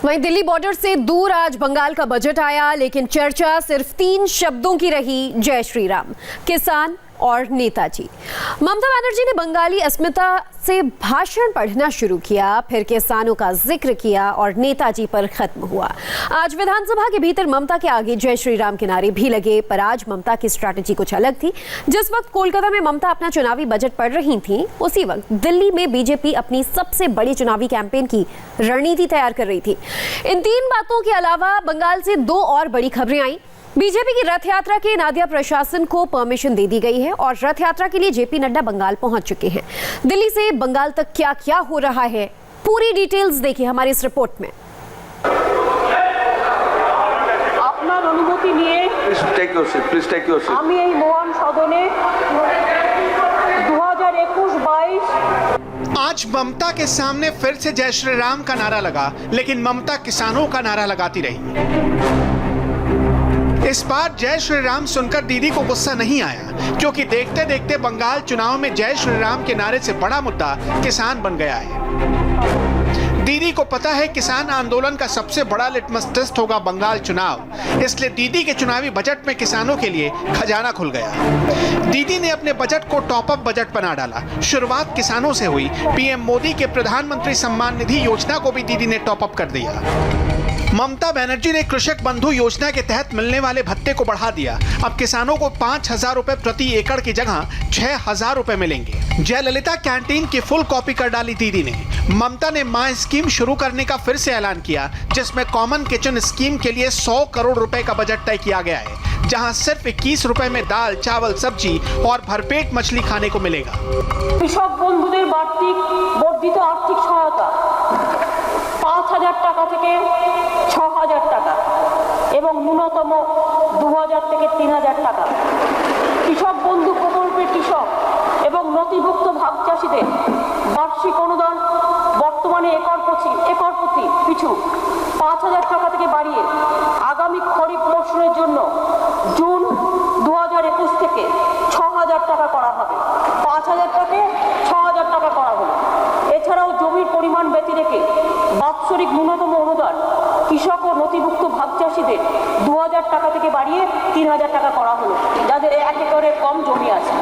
वहीं दिल्ली बॉर्डर से दूर आज बंगाल का बजट आया, लेकिन चर्चा सिर्फ 3 शब्दों की रही, जय श्री राम, किसान और नेताजी। ममता बनर्जी ने बंगाली अस्मिता से भाषण पढ़ना शुरू किया, फिर किसानों का जिक्र किया और नेताजी पर खत्म हुआ। आज विधानसभा के भीतर ममता के आगे जय श्री राम के नारे भी लगे, पर आज ममता की स्ट्रैटेजी कुछ अलग थी। जिस वक्त कोलकाता में ममता अपना चुनावी बजट पढ़ रही थी, उसी वक्त दिल्ली में बीजेपी अपनी सबसे बड़ी चुनावी कैंपेन की रणनीति तैयार कर रही थी। इन 3 बातों के अलावा बंगाल से 2 और बड़ी खबरें आई। बीजेपी की रथ यात्रा के नादिया प्रशासन को परमिशन दे दी गई है और रथ यात्रा के लिए जेपी नड्डा बंगाल पहुंच चुके हैं। दिल्ली से बंगाल तक क्या क्या हो रहा है, पूरी डिटेल्स देखिए हमारी इस रिपोर्ट में। আপনার অনুমতি নিয়ে আমি এই মহান সদনে 2021-22 आज ममता के सामने फिर से जय श्री राम का नारा लगा, लेकिन ममता किसानों का नारा लगाती रही। इस बार जय श्री राम सुनकर दीदी को गुस्सा नहीं आया, क्योंकि देखते देखते बंगाल चुनाव में जय श्री राम के नारे से बड़ा मुद्दा किसान बन गया है। दीदी को पता है किसान आंदोलन का सबसे बड़ा लिटमस टेस्ट होगा बंगाल चुनाव, इसलिए दीदी के चुनावी बजट में किसानों के लिए खजाना खुल गया। दीदी ने अपने बजट को टॉप अप बजट बना डाला। शुरुआत किसानों से हुई। पीएम मोदी के प्रधानमंत्री सम्मान निधि योजना को भी दीदी ने टॉप अप कर दिया। ममता बनर्जी ने कृषक बंधु योजना के तहत मिलने वाले भत्ते को बढ़ा दिया। अब किसानों को 5,000 रुपए प्रति एकड़ की जगह 6,000 रुपए मिलेंगे। जयललिता कैंटीन की फुल कॉपी कर डाली दीदी ने। ममता ने मां स्कीम शुरू करने का फिर से ऐलान किया, जिसमें कॉमन किचन स्कीम के लिए 100 करोड़ रुपए का बजट तय किया गया है, जहां सिर्फ 21 रुपए में दाल, चावल, सब्जी और भरपेट मछली खाने को मिलेगा। কৃষক বন্ধুদের বর্ধিত আর্থিক সহায়তা 5,000 টাকা থেকে 6,000 টাকা এবং ন্যূনতম 2,000 থেকে 3,000 টাকা। কৃষক বন্ধু প্রকল্পের কৃষক এবং নথিভুক্ত ভাগ চাষীদের বার্ষিক অনুদান বর্তমানে একর প্রতি পিছু 5,000 টাকা থেকে বাড়িয়ে আগামী খরিফ মৌসুমের জন্য জুন 2021 থেকে 6,000 টাকা করা হবে। 5,000 থেকে 6,000 টাকা করা হলো। এছাড়াও জমির পরিমাণ বেঁচে রেখে বাৎসরিক ন্যূনতম অনুদান কৃষক ও নথিভুক্ত ভাগ চাষীদের 2,000 টাকা থেকে বাড়িয়ে 3,000 টাকা করা হলো, যাদের 1 একরের কম জমি আছে।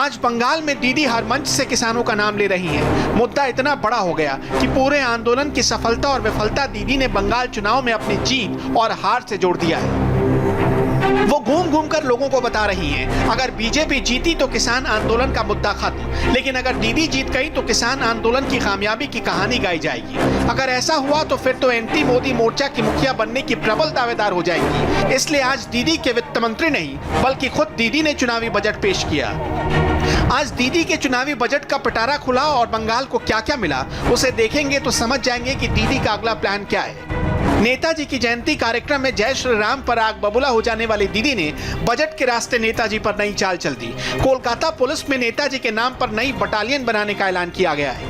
आज बंगाल में दीदी हर मंच से किसानों का नाम ले रही हैं। मुद्दा इतना बड़ा हो गया कि पूरे आंदोलन की सफलता और विफलता दीदी ने बंगाल चुनाव में अपनी जीत और हार से जोड़ दिया है। वो घूम घूम कर लोगों को बता रही हैं, अगर बीजेपी जीती तो किसान आंदोलन का मुद्दा खत्म, लेकिन अगर दीदी जीत गई तो किसान आंदोलन की कामयाबी की कहानी गाई जाएगी। अगर ऐसा हुआ तो फिर तो एंटी मोदी मोर्चा की मुखिया बनने की प्रबल दावेदार हो जाएगी। इसलिए आज दीदी के वित्त मंत्री नहीं, बल्कि खुद दीदी ने चुनावी बजट पेश किया। आज दीदी के चुनावी बजट का पिटारा खुला और बंगाल को क्या क्या मिला, उसे देखेंगे तो समझ जाएंगे कि दीदी का अगला प्लान क्या है। नेताजी की जयंती कार्यक्रम में जय श्री राम पर आग बबूला हो जाने वाली दीदी ने बजट के रास्ते नेताजी पर नई चाल चल दी। कोलकाता पुलिस में नेताजी के नाम पर नई बटालियन बनाने का ऐलान किया गया है।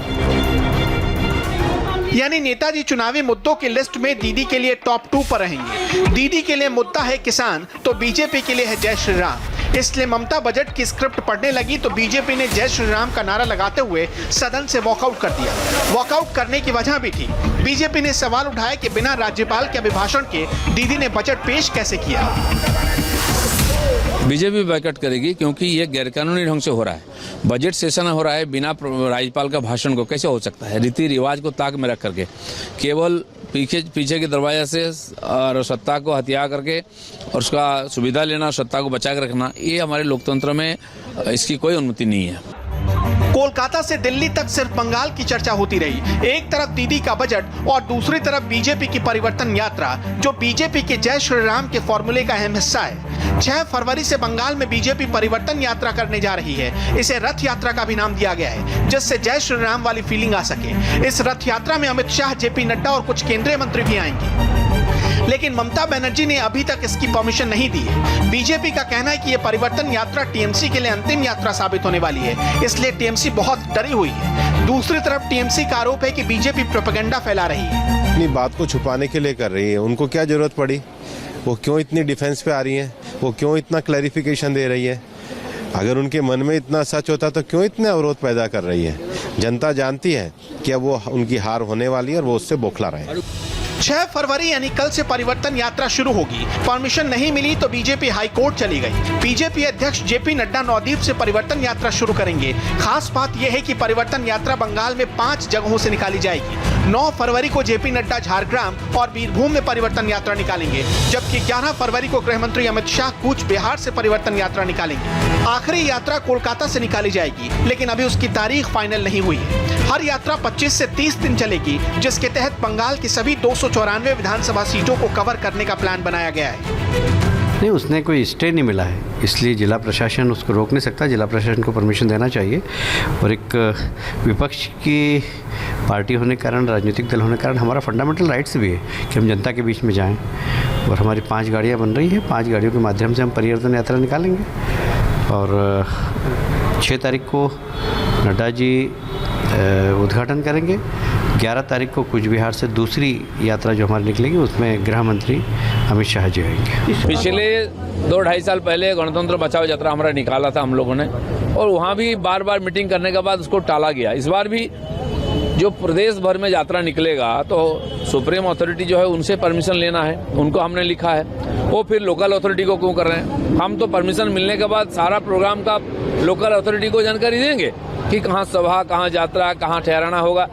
यानी नेताजी चुनावी मुद्दों की लिस्ट में दीदी के लिए टॉप 2 पर रहेंगे। दीदी के लिए मुद्दा है किसान, तो बीजेपी के लिए है जय श्री राम। इसलिए ममता बजट की स्क्रिप्ट पढ़ने लगी तो बीजेपी ने जय श्री राम का नारा लगाते हुए सदन से वॉकआउट कर दिया। वॉकआउट करने की वजह भी थी। बीजेपी ने सवाल उठाया कि बिना राज्यपाल के अभिभाषण के दीदी ने बजट पेश कैसे किया। बीजेपी बायकॉट करेगी, क्योंकि ये गैरकानूनी ढंग से हो रहा है। बजट सेशन हो रहा है बिना राज्यपाल का भाषण को, कैसे हो सकता है? रीति रिवाज को ताक में रख करके केवल पीछे के दरवाजे से और सत्ता को हथिया करके और उसका सुविधा लेना, सत्ता को बचा के रखना, ये हमारे लोकतंत्र में इसकी कोई अनुमति नहीं है। कोलकाता से दिल्ली तक सिर्फ बंगाल की चर्चा होती रही। एक तरफ दीदी का बजट और दूसरी तरफ बीजेपी की परिवर्तन यात्रा, जो बीजेपी के जय श्री राम के फॉर्मूले का अहम हिस्सा है। 6 फरवरी से बंगाल में बीजेपी परिवर्तन यात्रा करने जा रही है। इसे रथ यात्रा का भी नाम दिया गया है, जिससे जय श्री राम वाली फीलिंग आ सके। इस रथ यात्रा में अमित शाह, जेपी नड्डा और कुछ केंद्रीय मंत्री भी आएंगे, लेकिन ममता बनर्जी ने अभी तक इसकी परमिशन नहीं दी है। बीजेपी का कहना है कि यह परिवर्तन यात्रा टीएमसी के लिए अंतिम यात्रा साबित होने वाली है, इसलिए टीएमसी बहुत डरी हुई है। दूसरी तरफ टीएमसी का आरोप है कि बीजेपी प्रोपेगेंडा फैला रही है। अपनी बात को छुपाने के लिए कर रही है। उनको क्या जरूरत पड़ी? वो क्यों इतनी डिफेंस पे आ रही है? वो क्यों इतना क्लैरिफिकेशन दे रही है? अगर उनके मन में इतना सच होता तो क्यों इतने अवरोध पैदा कर रही है? जनता जानती है कि अब वो उनकी हार होने वाली है और वो उससे बौखला रहे हैं। 6 फरवरी यानी कल से परिवर्तन यात्रा शुरू होगी। परमिशन नहीं मिली तो बीजेपी हाई कोर्ट चली गई। बीजेपी अध्यक्ष जेपी नड्डा नौदीप से परिवर्तन यात्रा शुरू करेंगे। खास बात यह है कि परिवर्तन यात्रा बंगाल में 5 जगहों से निकाली जाएगी। 9 फरवरी को जेपी नड्डा झारग्राम और बीरभूम में परिवर्तन यात्रा निकालेंगे, जबकि 11 फरवरी को गृह मंत्री अमित शाह कूच बिहार से परिवर्तन यात्रा निकालेंगे। आखिरी यात्रा कोलकाता से निकाली जाएगी, लेकिन अभी उसकी तारीख फाइनल नहीं हुई है। हर यात्रा 25 से 30 दिन चलेगी, जिसके तहत बंगाल की सभी 294 विधानसभा सीटों को कवर करने का प्लान बनाया गया है। नहीं, उसने कोई स्टे नहीं मिला है, इसलिए जिला प्रशासन उसको रोक नहीं सकता। जिला प्रशासन को परमिशन देना चाहिए। और एक विपक्ष की पार्टी होने के कारण, राजनीतिक दल होने के कारण हमारा फंडामेंटल राइट्स भी है कि हम जनता के बीच में जाएं। और हमारी 5 गाड़ियाँ बन रही हैं, 5 गाड़ियों के माध्यम से हम परिवर्तन यात्रा निकालेंगे। और 6 तारीख को नड्डा जी उद्घाटन करेंगे। 11 तारीख को कूच बिहार से दूसरी यात्रा जो हमारी निकलेगी, उसमें गृह मंत्री अमित शाह जी आएंगे। पिछले 2-2.5 साल पहले गणतंत्र बचाओ यात्रा हमारा निकाला था हम लोगों ने, और वहाँ भी बार बार मीटिंग करने के बाद उसको टाला गया। इस बार भी जो प्रदेश भर में यात्रा निकलेगा तो सुप्रीम अथॉरिटी जो है उनसे परमिशन लेना है, उनको हमने लिखा है। वो फिर लोकल अथॉरिटी को क्यों कर रहे हैं? हम तो परमिशन मिलने के बाद सारा प्रोग्राम का लोकल अथॉरिटी को जानकारी देंगे कि कहाँ सभा, कहाँ यात्रा, कहाँ ठहराना होगा।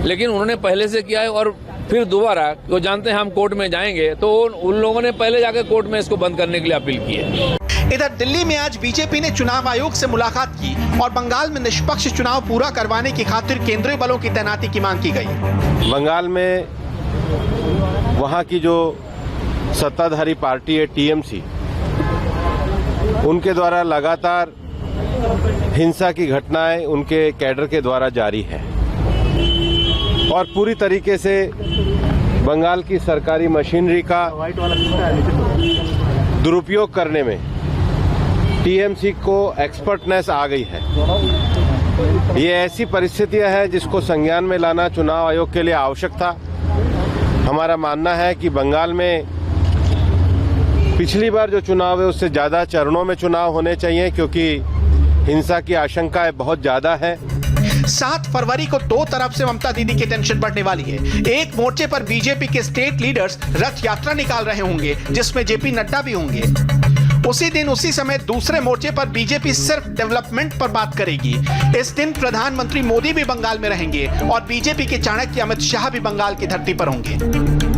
लेकिन उन्होंने पहले से किया है और फिर दोबारा वो जानते हैं हम कोर्ट में जाएंगे, तो उन लोगों ने पहले जाकर कोर्ट में इसको बंद करने के लिए अपील की है। इधर दिल्ली में आज बीजेपी ने चुनाव आयोग से मुलाकात की और बंगाल में निष्पक्ष चुनाव पूरा करवाने की खातिर केंद्रीय बलों की तैनाती की मांग की गई। बंगाल में वहाँ की जो सत्ताधारी पार्टी है टीएमसी, उनके द्वारा लगातार हिंसा की घटनाएं उनके कैडर के द्वारा जारी है और पूरी तरीके से बंगाल की सरकारी मशीनरी का दुरुपयोग करने में टीएमसी को एक्सपर्टनेस आ गई है। ये ऐसी परिस्थितियां हैं जिसको संज्ञान में लाना चुनाव आयोग के लिए आवश्यक था। हमारा मानना है कि बंगाल में पिछली बार जो चुनाव है उससे ज़्यादा चरणों में चुनाव होने चाहिए, क्योंकि हिंसा की आशंकाएं बहुत ज़्यादा है। 7 फरवरी को 2 तरफ से ममता दीदी की टेंशन बढ़ने वाली है। एक मोर्चे पर बीजेपी के स्टेट लीडर्स रथ यात्रा निकाल रहे होंगे, जिसमें जेपी नड्डा भी होंगे। उसी दिन उसी समय दूसरे मोर्चे पर बीजेपी सिर्फ डेवलपमेंट पर बात करेगी। इस दिन प्रधानमंत्री मोदी भी बंगाल में रहेंगे और बीजेपी के चाणक्य अमित शाह भी बंगाल की धरती पर होंगे।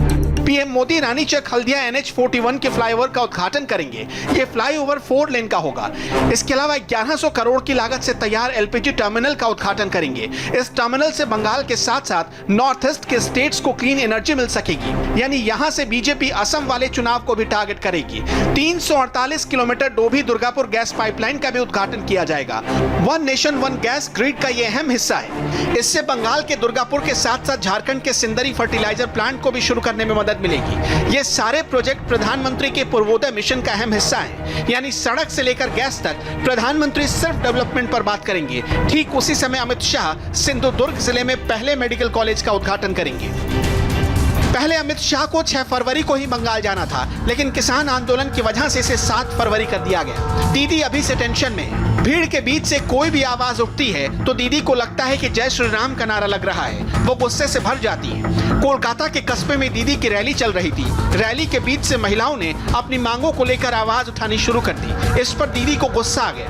पीएम मोदी रानीचक हल्दिया NH41 के फ्लाईओवर का उद्घाटन करेंगे। ये फ्लाईओवर 4 लेन का होगा। इसके अलावा 1100 करोड़ की लागत से तैयार LPG टर्मिनल का उद्घाटन करेंगे। इस टर्मिनल से बंगाल के साथ साथ नॉर्थ ईस्ट के स्टेट्स को क्लीन एनर्जी मिल सकेगी। यानी यहाँ से बीजेपी असम वाले चुनाव को भी टारगेट करेगी। 348 kilometre Dobhi Durgapur gas pipeline का भी उद्घाटन किया जाएगा। One nation one gas grid का ये अहम हिस्सा है। इससे बंगाल के दुर्गापुर के साथ साथ झारखंड के सिंदरी फर्टिलाइजर प्लांट को भी शुरू करने में मदद मिलेगी। ये सारे प्रोजेक्ट प्रधानमंत्री के पूर्वोदय मिशन का अहम हिस्सा है। यानी सड़क से लेकर गैस तक प्रधानमंत्री सिर्फ डेवलपमेंट पर बात करेंगे। ठीक उसी समय अमित शाह सिंधुदुर्ग जिले में पहले मेडिकल कॉलेज का उद्घाटन करेंगे। पहले अमित शाह को 6 फरवरी को ही बंगाल जाना था, लेकिन किसान आंदोलन की वजह से इसे 7 फरवरी कर दिया गया। दीदी अभी से टेंशन में। भीड़ के बीच से कोई भी आवाज उठती है तो दीदी को लगता है कि जय श्री राम का नारा लग रहा है। वो गुस्से से भर जाती है। कोलकाता के कस्बे में दीदी की रैली चल रही थी। रैली के बीच से महिलाओं ने अपनी मांगों को लेकर आवाज उठानी शुरू कर दी। इस पर दीदी को गुस्सा आ गया।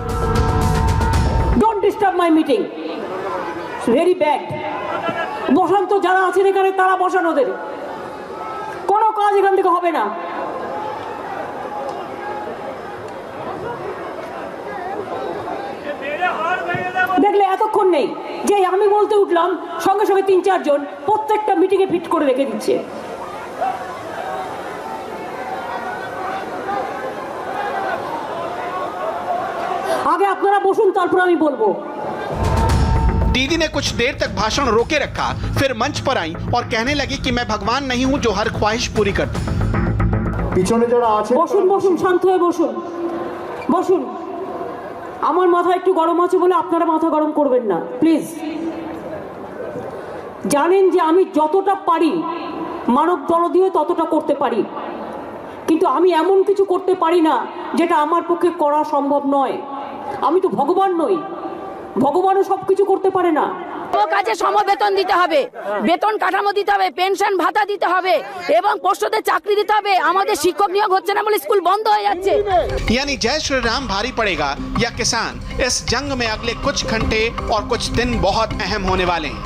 Don't disturb my meeting, it's very bad. বসান তো যারা আছেন এখানে তারা বসান, ওদের কোনো কাজ এখান থেকে হবে না। দেখলে এতক্ষণ নেই যে আমি বলতে উঠলাম সঙ্গে সঙ্গে 3-4 জন প্রত্যেকটা মিটিংয়ে ফিট করে রেখে দিচ্ছে। আগে আপনারা বসুন, তারপর আমি বলবো। दीदी ने कुछ देर तक भाषण रोके रखा, फिर मंच पर आई और कहने लगी कि मैं भगवान नहीं हूं जो हर ख्वाहिश पूरी कर दूं। পিছনে যারা আছে বসুন বসুন, শান্ত হয়ে বসুন বসুন। আমার মাথা একটু গরম আছে বলে আপনারা মাথা গরম করবেন না প্লিজ। জানেন যে আমি যতটা পারি মানব দল দিয়ে ততটা করতে পারি, কিন্তু আমি এমন কিছু করতে পারি না যেটা আমার পক্ষে করা সম্ভব নয়। আমি তো ভগবান নই, ভগবানও সব কিছু করতে পারে না। কাজে সমবেতন দিতে হবে, বেতন কাঠামো দিতে হবে, পেনশন ভাতা দিতে হবে এবং পোস্টদের চাকরি দিতে হবে। আমাদের শিক্ষক নিয়োগ হচ্ছে না বলে স্কুল বন্ধ হয়ে যাচ্ছে। यानी जय श्री राम भारी पड़ेगा या किसान, इस जंग में अगले कुछ घंटे और कुछ दिन बहुत अहम होने वाले हैं।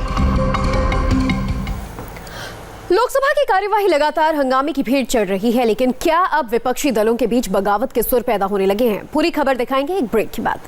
लोकसभा की कार्यवाही लगातार हंगामे की भीड़ चढ़ रही है, लेकिन क्या अब विपक्षी दलों के बीच बगावत के सुर पैदा होने लगे हैं? पूरी खबर दिखाएंगे एक ब्रेक के बाद।